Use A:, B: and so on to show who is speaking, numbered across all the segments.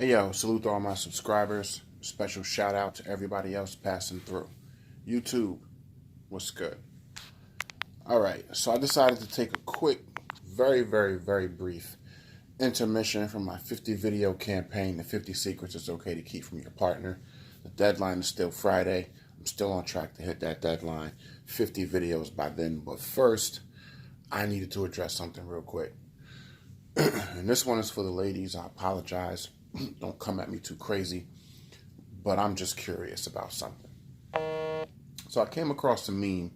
A: Hey yo, salute to all my subscribers. Special shout out to everybody else passing through. YouTube, what's good? Alright, so I decided to take a quick, very brief intermission from my 50 video campaign, the 50 secrets it's okay to keep from your partner. The deadline is still Friday. I'm still on track to hit that deadline. 50 videos by then, but first, I needed to address something real quick. And this one is for the ladies. I apologize. Don't come at me too crazy, but I'm just curious about something. So I came across a meme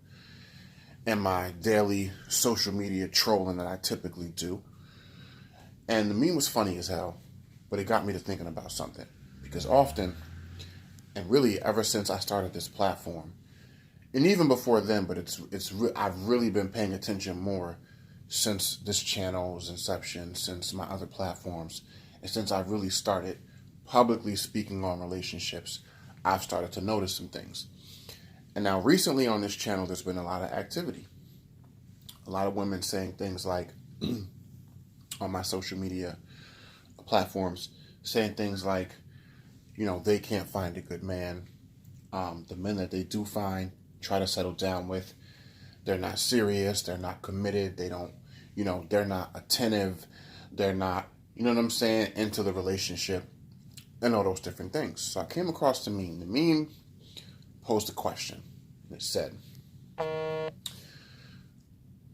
A: in my daily social media trolling that I typically do. And the meme was funny as hell, but it got me to thinking about something. Because often, and really ever since I started this platform, and even before then, but I've really been paying attention more since this channel's inception, since my other platforms, and since I've really started publicly speaking on relationships, I've started to notice some things. And now recently on this channel, there's been a lot of activity. A lot of women saying things like, on my social media platforms, saying things like, they can't find a good man. The men that they do find, try to settle down with, they're not serious, they're not committed, they don't, they're not attentive, they're not, into the relationship, and all those different things. So I came across the meme. The meme posed a question. It said,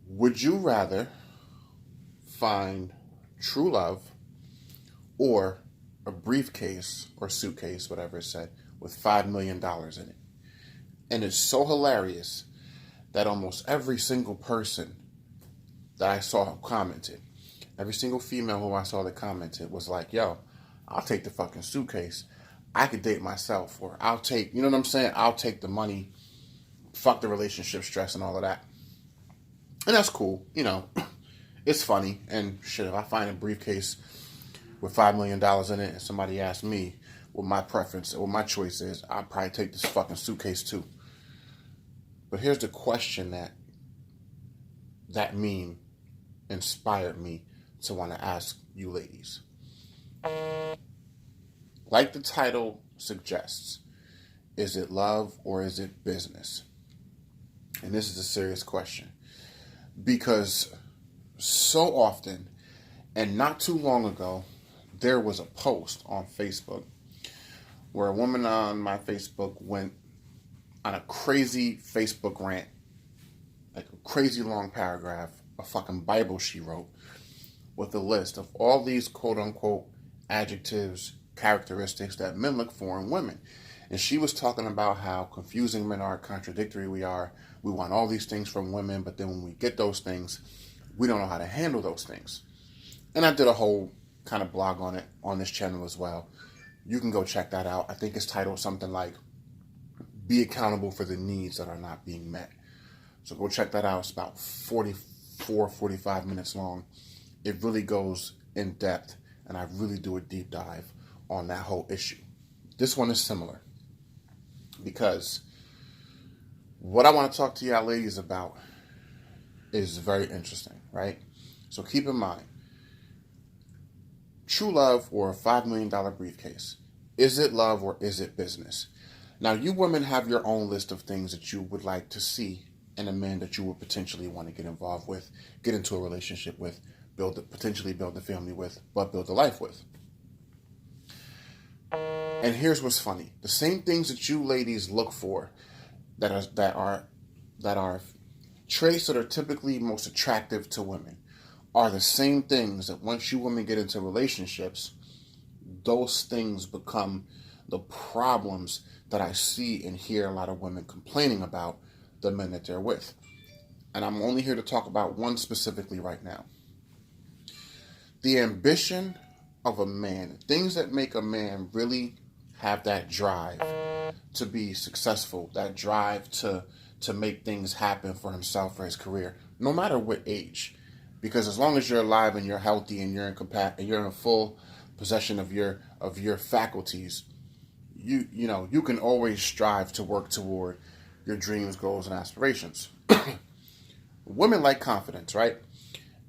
A: would you rather find true love or a briefcase or suitcase, whatever it said, with $5 million in it? And it's so hilarious that almost every single person that I saw commented, every single female who I saw that commented was like, yo, I'll take the fucking suitcase. I could date myself. Or I'll take, I'll take the money, fuck the relationship stress and all of that. And that's cool. It's funny. And shit, if I find a briefcase with $5 million in it and somebody asks me what my preference or what my choice is, I'll probably take this fucking suitcase too. But here's the question that meme inspired me to want to ask you ladies. Like the title suggests, is it love or is it business? And this is a serious question. Because so often, and not too long ago, there was a post on Facebook where a woman on my Facebook went on a crazy Facebook rant, like a crazy long paragraph, a fucking Bible she wrote, with a list of all these quote-unquote adjectives, characteristics that men look for in women. And she was talking about how confusing men are, contradictory we are. We want all these things from women, but then when we get those things, we don't know how to handle those things. And I did a whole kind of blog on it on this channel as well. You can go check that out. I think it's titled something like, Be Accountable for the Needs That Are Not Being Met. So go check that out. It's about 45 minutes long. It really goes in depth, and I really do a deep dive on that whole issue. This one is similar because what I want to talk to y'all ladies about is very interesting, right? So keep in mind, true love or a $5 million briefcase. Is it love or is it business? Now, you women have your own list of things that you would like to see in a man that you would potentially want to get involved with, get into a relationship with, potentially build a family with, but build a life with. And here's what's funny. The same things that you ladies look for that are traits that are typically most attractive to women are the same things that once you women get into relationships, those things become the problems that I see and hear a lot of women complaining about the men that they're with. And I'm only here to talk about one specifically right now. The ambition of a man, things that make a man really have that drive to be successful, that drive to make things happen for himself or his career, no matter what age. Because as long as you're alive and you're healthy and you're in full possession of your faculties, you can always strive to work toward your dreams, goals, and aspirations. Women like confidence, right?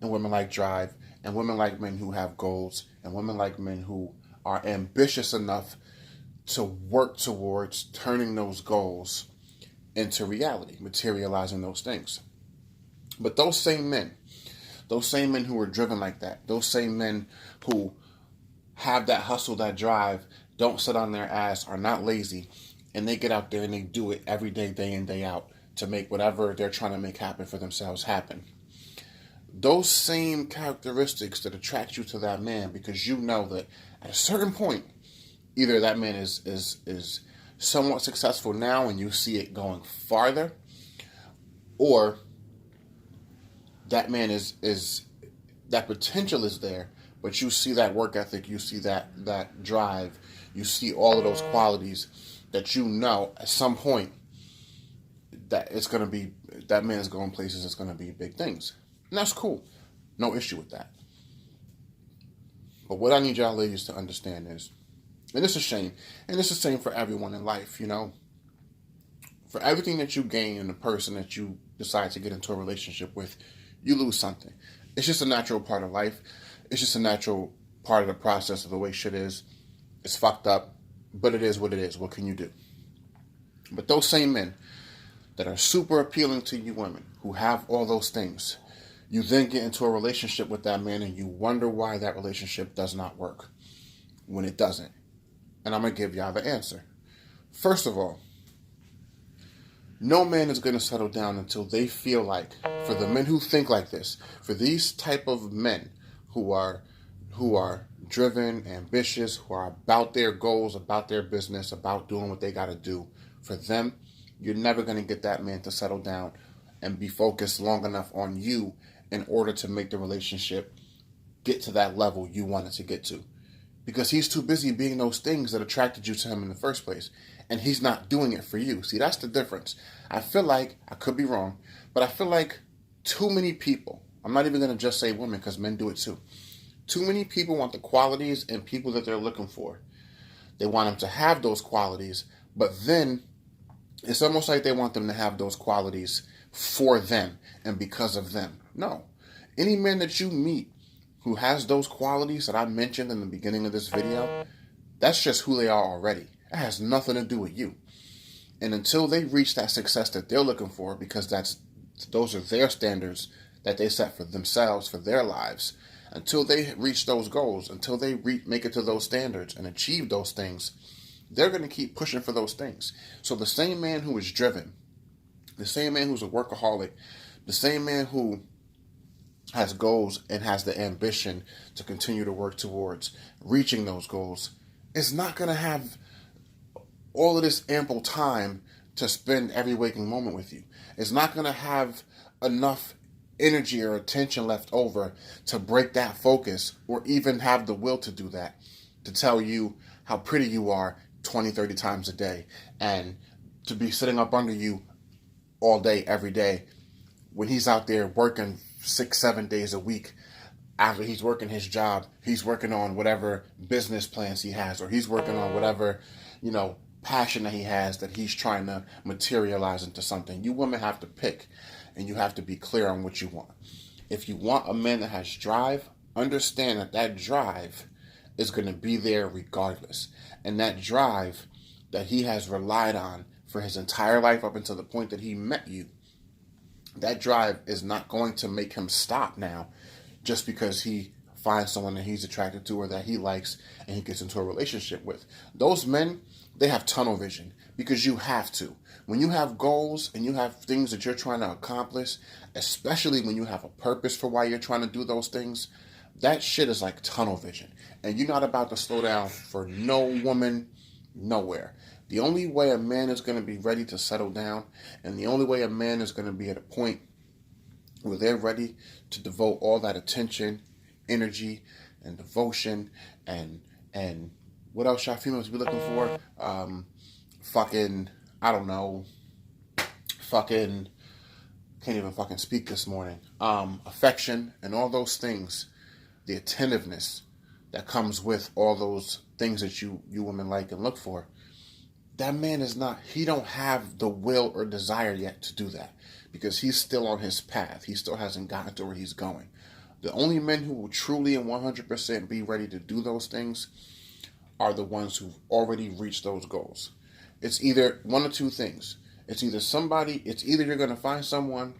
A: And women like drive, and women like men who have goals, and women like men who are ambitious enough to work towards turning those goals into reality, materializing those things. But those same men who are driven like that, those same men who have that hustle, that drive, don't sit on their ass, are not lazy, and they get out there and they do it every day, day in, day out, to make whatever they're trying to make happen for themselves happen. Those same characteristics that attract you to that man, because you know that at a certain point, either that man is somewhat successful now and you see it going farther, or that man is that potential is there, but you see that work ethic, you see that drive, you see all of those qualities that you know at some point that it's going to be, that man is going places, it's going to be big things. And that's cool. No issue with that. But what I need y'all ladies to understand is, and it's a shame, and it's the same for everyone in life, you know, for everything that you gain in the person that you decide to get into a relationship with, you lose something. It's just a natural part of life. It's just a natural part of the process of the way shit is. It's fucked up, but it is what it is. What can you do? But those same men that are super appealing to you women, who have all those things, you then get into a relationship with that man and you wonder why that relationship does not work when it doesn't. And I'm going to give y'all the answer. First of all, no man is going to settle down until they feel like, for the men who think like this, for these type of men who are driven, ambitious, who are about their goals, about their business, about doing what they got to do, for them, you're never going to get that man to settle down and be focused long enough on you in order to make the relationship get to that level you want it to get to. Because he's too busy being those things that attracted you to him in the first place. And he's not doing it for you. See, that's the difference. I feel like, I could be wrong, but I feel like too many people, I'm not even going to just say women because men do it too. Too many people want the qualities and people that they're looking for. They want them to have those qualities, but then it's almost like they want them to have those qualities for them and because of them. No. Any man that you meet who has those qualities that I mentioned in the beginning of this video, that's just who they are already. It has nothing to do with you. And until they reach that success that they're looking for, because those are their standards that they set for themselves, for their lives, until they reach those goals, until they make it to those standards and achieve those things, they're going to keep pushing for those things. So the same man who is driven, the same man who's a workaholic, the same man who has goals and has the ambition to continue to work towards reaching those goals, is not going to have all of this ample time to spend every waking moment with you. It's not going to have enough energy or attention left over to break that focus or even have the will to do that, to tell you how pretty you are 20, 30 times a day, and to be sitting up under you all day, every day, when he's out there working 6, 7 days a week. After he's working his job, he's working on whatever business plans he has, or he's working on whatever, passion that he has that he's trying to materialize into something. You women have to pick, and you have to be clear on what you want. If you want a man that has drive, understand that that drive is going to be there regardless. And that drive that he has relied on for his entire life up until the point that he met you, that drive is not going to make him stop now just because he finds someone that he's attracted to or that he likes and he gets into a relationship with. Those men, they have tunnel vision because you have to. When you have goals and you have things that you're trying to accomplish, especially when you have a purpose for why you're trying to do those things, that shit is like tunnel vision. And you're not about to slow down for no woman, nowhere. The only way a man is going to be ready to settle down, and the only way a man is going to be at a point where they're ready to devote all that attention, energy, and devotion, and what else y'all females be looking for? Can't even fucking speak this morning. Affection and all those things, the attentiveness that comes with all those things that you women like and look for. That man he don't have the will or desire yet to do that because he's still on his path. He still hasn't gotten to where he's going. The only men who will truly and 100% be ready to do those things are the ones who've already reached those goals. It's either one of two things. It's either you're going to find someone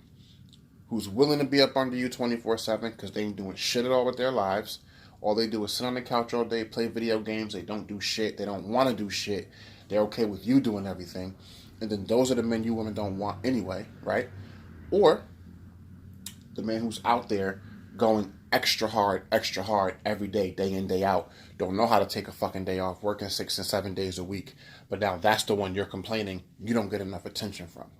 A: who's willing to be up under you 24/7 because they ain't doing shit at all with their lives. All they do is sit on the couch all day, play video games. They don't do shit. They don't want to do shit. They're okay with you doing everything. And then those are the men you women don't want anyway, right? Or the man who's out there going extra hard every day in, day out. Don't know how to take a fucking day off, working 6 and 7 days a week. But now that's the one you're complaining you don't get enough attention from.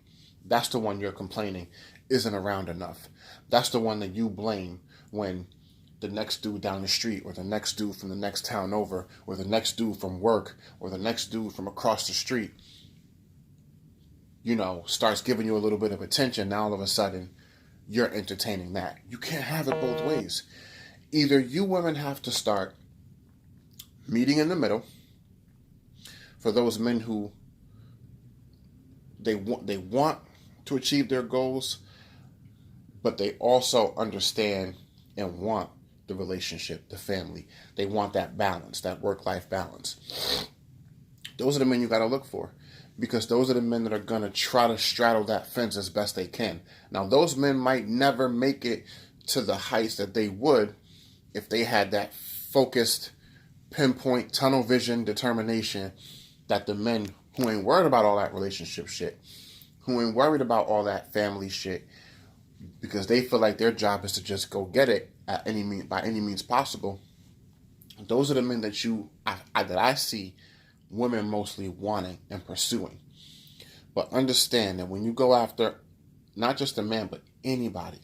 A: That's the one you're complaining isn't around enough. That's the one that you blame when the next dude down the street, or the next dude from the next town over, or the next dude from work, or the next dude from across the street, starts giving you a little bit of attention. Now all of a sudden, you're entertaining that. You can't have it both ways. Either you women have to start meeting in the middle for those men who they want to achieve their goals, but they also understand and want the relationship, the family. They want that balance, that work-life balance. Those are the men you got to look for, because those are the men that are going to try to straddle that fence as best they can. Now, those men might never make it to the heights that they would if they had that focused, pinpoint, tunnel vision determination that the men who ain't worried about all that relationship shit, who ain't worried about all that family shit, because they feel like their job is to just go get it by any means possible. Those are the men that I see women mostly wanting and pursuing. But understand that when you go after not just a man, but anybody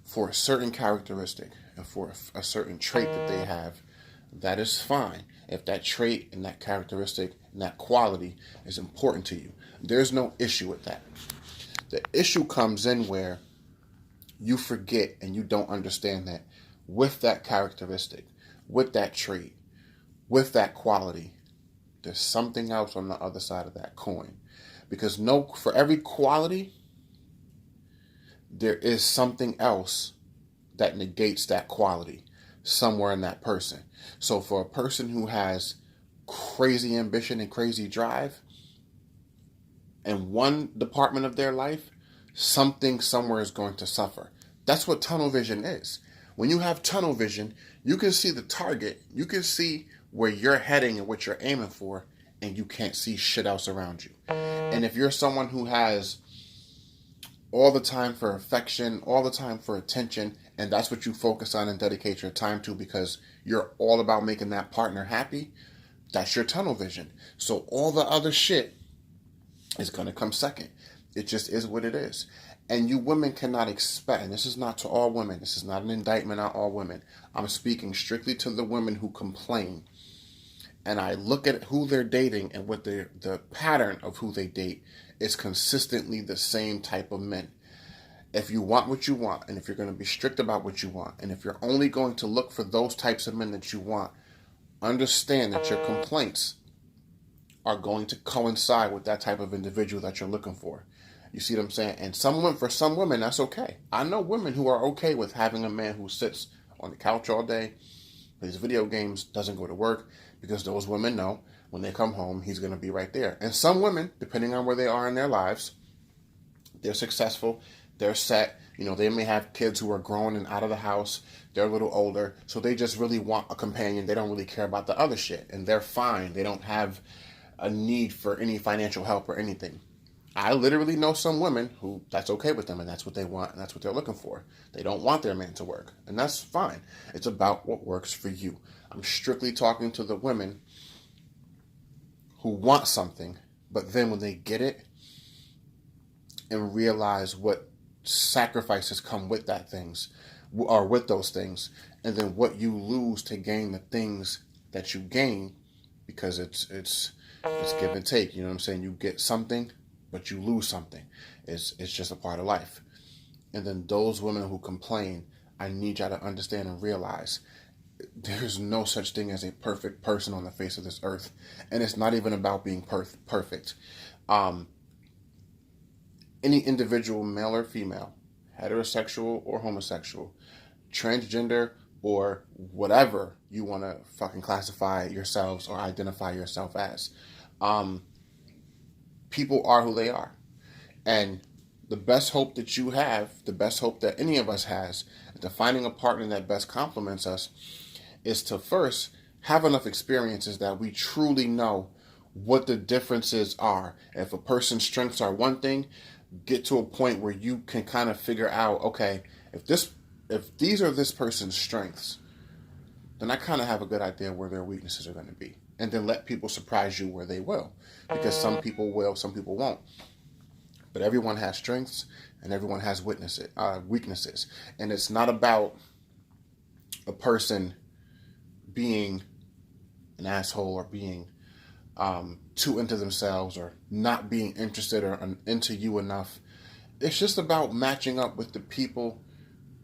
A: for a certain characteristic and for a certain trait that they have, that is fine. If that trait and that characteristic and that quality is important to you, there's no issue with that. The issue comes in where you forget and you don't understand that with that characteristic, with that trait, with that quality, there's something else on the other side of that coin. Because for every quality, there is something else that negates that quality somewhere in that person. So for a person who has crazy ambition and crazy drive in one department of their life, something somewhere is going to suffer. That's what tunnel vision is. When you have tunnel vision, you can see the target, you can see where you're heading and what you're aiming for, and you can't see shit else around you. And if you're someone who has all the time for affection, all the time for attention, and that's what you focus on and dedicate your time to because you're all about making that partner happy, that's your tunnel vision. So all the other shit is going to come second. It just is what it is. And you women cannot expect, and this is not to all women, this is not an indictment on all women. I'm speaking strictly to the women who complain. And I look at who they're dating and what the pattern of who they date is consistently the same type of men. If you want what you want, and if you're going to be strict about what you want, and if you're only going to look for those types of men that you want, understand that your complaints are going to coincide with that type of individual that you're looking for. You see what I'm saying? And for some women, that's okay. I know women who are okay with having a man who sits on the couch all day, plays video games, doesn't go to work, because those women know when they come home, he's going to be right there. And some women, depending on where they are in their lives, they're successful, they're set, they may have kids who are grown and out of the house, they're a little older, so they just really want a companion. They don't really care about the other shit, and they're fine. They don't have a need for any financial help or anything. I literally know some women who that's okay with them, and that's what they want, and that's what they're looking for. They don't want their man to work, and that's fine. It's about what works for you. I'm strictly talking to the women who want something, but then when they get it and realize what sacrifices come with those things, and then what you lose to gain the things that you gain, because it's give and take. You know what I'm saying? You get something, but you lose something. It's just a part of life. And then those women who complain, I need y'all to understand and realize there's no such thing as a perfect person on the face of this earth. And it's not even about being perfect. Any individual, male or female, heterosexual or homosexual, transgender, or whatever you want to fucking classify yourselves or identify yourself as. People are who they are. And the best hope that you have, the best hope that any of us has, to finding a partner that best complements us, is to first have enough experiences that we truly know what the differences are. If a person's strengths are one thing, get to a point where you can kind of figure out, okay, if these are this person's strengths, then I kind of have a good idea where their weaknesses are going to be. And then let people surprise you where they will. Because some people will, some people won't. But everyone has strengths and everyone has weaknesses. And it's not about a person being an asshole or being too into themselves or not being interested or into you enough. It's just about matching up with the people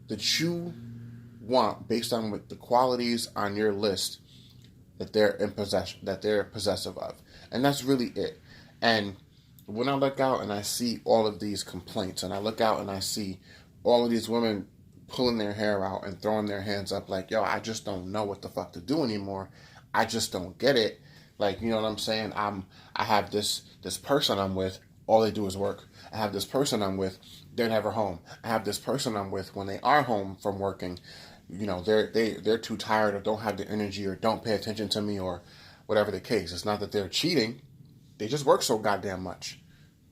A: that you want based on what the qualities on your list that they're in possession, that they're possessive of. And that's really it. And when I look out and I see all of these complaints, and I look out and I see all of these women pulling their hair out and throwing their hands up like, yo, I just don't know what the fuck to do anymore. I just don't get it. Like, you know what I'm saying? I have this person I'm with, all they do is work. I have this person I'm with, they're never home. I have this person I'm with, when they are home from working, you know, they're too tired or don't have the energy or don't pay attention to me or whatever the case. It's not that they're cheating. They just work so goddamn much.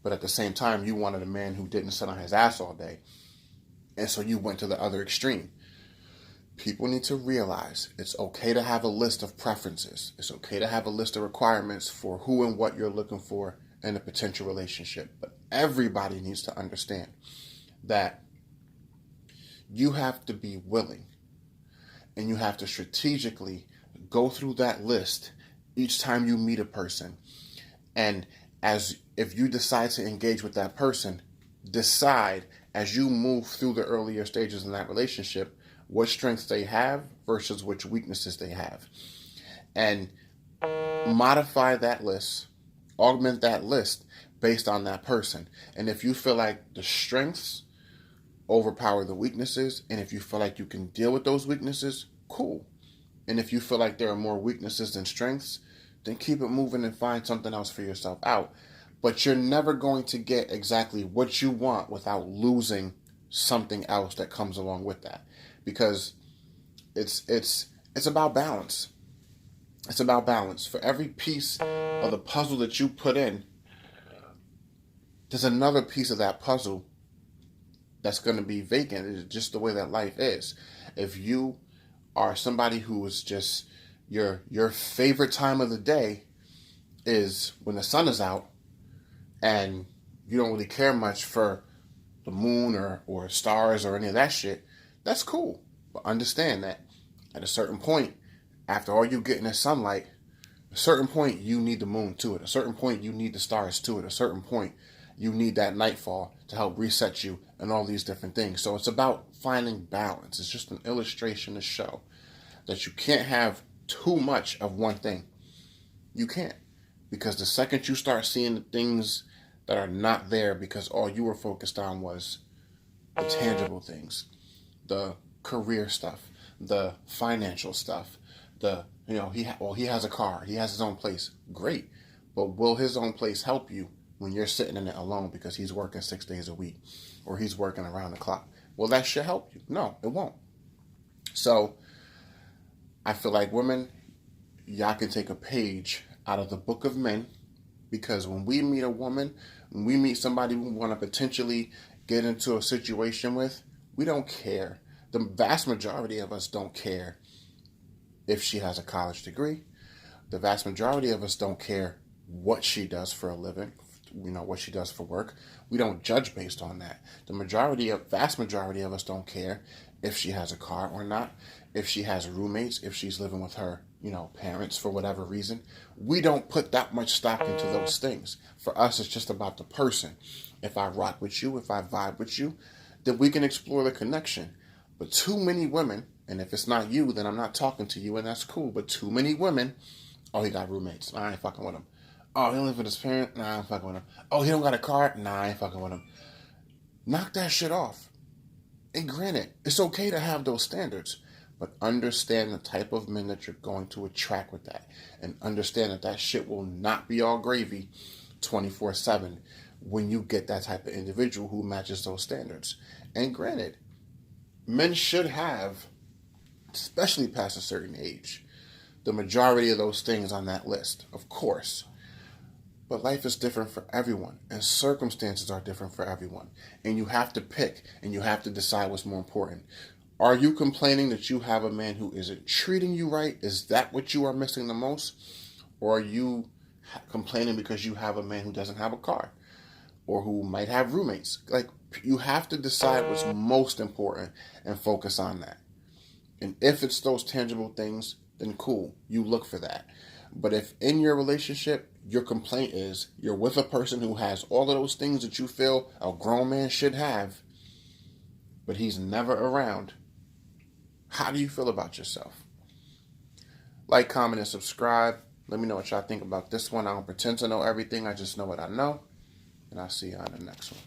A: But at the same time, you wanted a man who didn't sit on his ass all day. And so you went to the other extreme. People need to realize it's okay to have a list of preferences. It's okay to have a list of requirements for who and what you're looking for in a potential relationship. But everybody needs to understand that you have to be willing and you have to strategically go through that list each time you meet a person. And if you decide to engage with that person, decide as you move through the earlier stages in that relationship what strengths they have versus which weaknesses they have. And modify that list, augment that list based on that person. And if you feel like the strengths overpower the weaknesses, and if you feel like you can deal with those weaknesses, cool. And if you feel like there are more weaknesses than strengths, then keep it moving and find something else for yourself out. But you're never going to get exactly what you want without losing something else that comes along with that. Because it's about balance. It's about balance. For every piece of the puzzle that you put in, there's another piece of that puzzle that's going to be vacant. It's just the way that life is. If you are somebody who is just your favorite time of the day is when the sun is out and you don't really care much for the moon or stars or any of that shit, that's cool. But understand that at a certain point, after all you get in the sunlight, at a certain point you need the moon to it. At a certain point you need the stars to it. At a certain point you need that nightfall to help reset you and all these different things. So it's about finding balance. It's just an illustration to show that you can't have too much of one thing. You can't. Because the second you start seeing the things that are not there because all you were focused on was the tangible things, the career stuff, the financial stuff, he has a car, he has his own place. Great. But will his own place help you when you're sitting in it alone because he's working 6 days a week or he's working around the clock? Will that shit help you? No, it won't. So I feel like women, y'all can take a page out of the book of men, because when we meet a woman, when we meet somebody we want to potentially get into a situation with, we don't care. The vast majority of us don't care if she has a college degree. The vast majority of us don't care what she does for a living, what she does for work. We don't judge based on that. The vast majority of us don't care if she has a car or not, if she has roommates, if she's living with her, parents for whatever reason. We don't put that much stock into those things. For us, it's just about the person. If I rock with you, if I vibe with you, then we can explore the connection. But too many women, and if it's not you, then I'm not talking to you, and that's cool. But too many women, oh, he got roommates. I ain't fucking with him. Oh, he don't live with his parents. Nah, I ain't fucking with him. Oh, he don't got a car. Nah, I ain't fucking with him. Knock that shit off. And granted, it's okay to have those standards, But understand the type of men that you're going to attract with that. And understand that that shit will not be all gravy 24/7 when you get that type of individual who matches those standards. And granted, men should have, especially past a certain age, the majority of those things on that list, of course. But life is different for everyone, and circumstances are different for everyone. And you have to pick, and you have to decide what's more important. Are you complaining that you have a man who isn't treating you right? Is that what you are missing the most? Or are you complaining because you have a man who doesn't have a car? Or who might have roommates? Like, you have to decide what's most important and focus on that. And if it's those tangible things, then cool, you look for that. But if in your relationship, your complaint is you're with a person who has all of those things that you feel a grown man should have, but he's never around, how do you feel about yourself? Like, comment, and subscribe. Let me know what y'all think about this one. I don't pretend to know everything. I just know what I know. And I'll see you on the next one.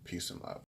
A: Peace and love.